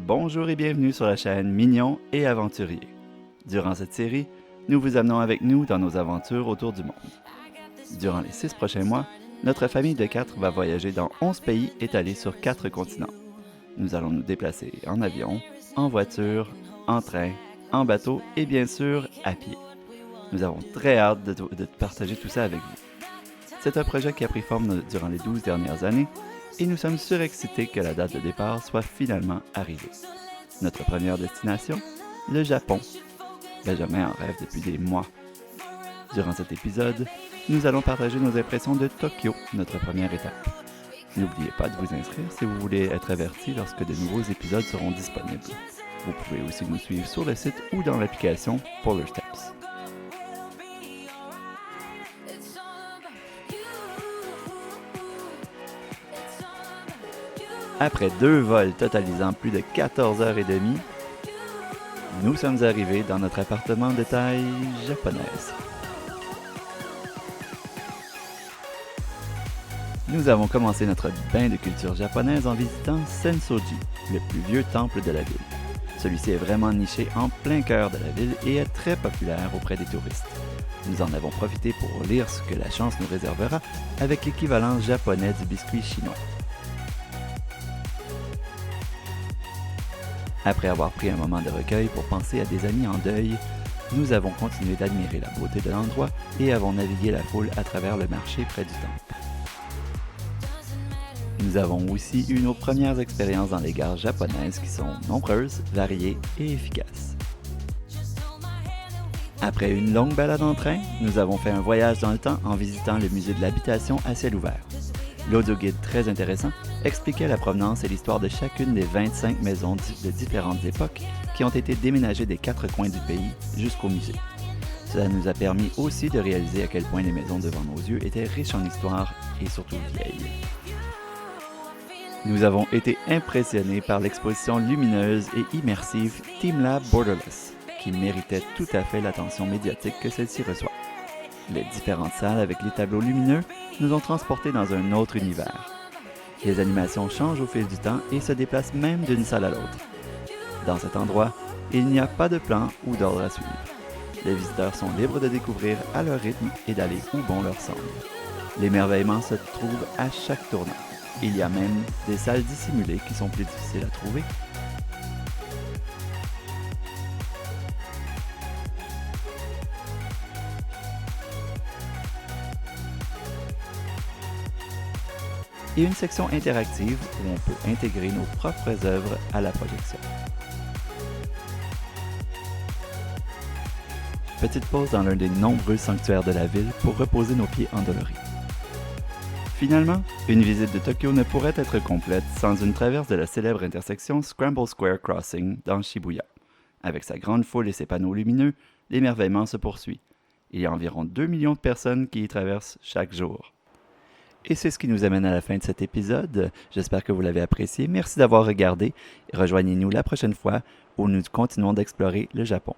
Bonjour et bienvenue sur la chaîne Mignon et Aventurier. Durant cette série, nous vous amenons avec nous dans nos aventures autour du monde. Durant les 6 prochains mois, notre famille de 4 va voyager dans 11 pays étalés sur 4 continents. Nous allons nous déplacer en avion, en voiture, en train, en bateau et bien sûr à pied. Nous avons très hâte de partager tout ça avec vous. C'est un projet qui a pris forme durant les 12 dernières années et nous sommes surexcités que la date de départ soit finalement arrivée. Notre première destination, le Japon. Benjamin en rêve depuis des mois. Durant cet épisode, nous allons partager nos impressions de Tokyo, notre première étape. N'oubliez pas de vous inscrire si vous voulez être averti lorsque de nouveaux épisodes seront disponibles. Vous pouvez aussi nous suivre sur le site ou dans l'application Polar Steps. Après 2 vols totalisant plus de 14h30, nous sommes arrivés dans notre appartement de taille japonaise. Nous avons commencé notre bain de culture japonaise en visitant Sensoji, le plus vieux temple de la ville. Celui-ci est vraiment niché en plein cœur de la ville et est très populaire auprès des touristes. Nous en avons profité pour lire ce que la chance nous réservera avec l'équivalent japonais du biscuit chinois. Après avoir pris un moment de recueil pour penser à des amis en deuil, nous avons continué d'admirer la beauté de l'endroit et avons navigué la foule à travers le marché près du temple. Nous avons aussi eu nos premières expériences dans les gares japonaises qui sont nombreuses, variées et efficaces. Après une longue balade en train, nous avons fait un voyage dans le temps en visitant le musée de l'habitation à ciel ouvert. L'audioguide très intéressant expliquait la provenance et l'histoire de chacune des 25 maisons de différentes époques qui ont été déménagées des 4 coins du pays jusqu'au musée. Cela nous a permis aussi de réaliser à quel point les maisons devant nos yeux étaient riches en histoire et surtout vieilles. Nous avons été impressionnés par l'exposition lumineuse et immersive TeamLab Borderless, qui méritait tout à fait l'attention médiatique que celle-ci reçoit. Les différentes salles avec les tableaux lumineux nous ont transportés dans un autre univers. Les animations changent au fil du temps et se déplacent même d'une salle à l'autre. Dans cet endroit, il n'y a pas de plan ou d'ordre à suivre. Les visiteurs sont libres de découvrir à leur rythme et d'aller où bon leur semble. L'émerveillement se trouve à chaque tournant. Il y a même des salles dissimulées qui sont plus difficiles à trouver. Et une section interactive où on peut intégrer nos propres œuvres à la projection. Petite pause dans l'un des nombreux sanctuaires de la ville pour reposer nos pieds endoloris. Finalement, une visite de Tokyo ne pourrait être complète sans une traverse de la célèbre intersection Scramble Square Crossing dans Shibuya. Avec sa grande foule et ses panneaux lumineux, l'émerveillement se poursuit. Il y a environ 2 millions de personnes qui y traversent chaque jour. Et c'est ce qui nous amène à la fin de cet épisode. J'espère que vous l'avez apprécié. Merci d'avoir regardé. Rejoignez-nous la prochaine fois où nous continuons d'explorer le Japon.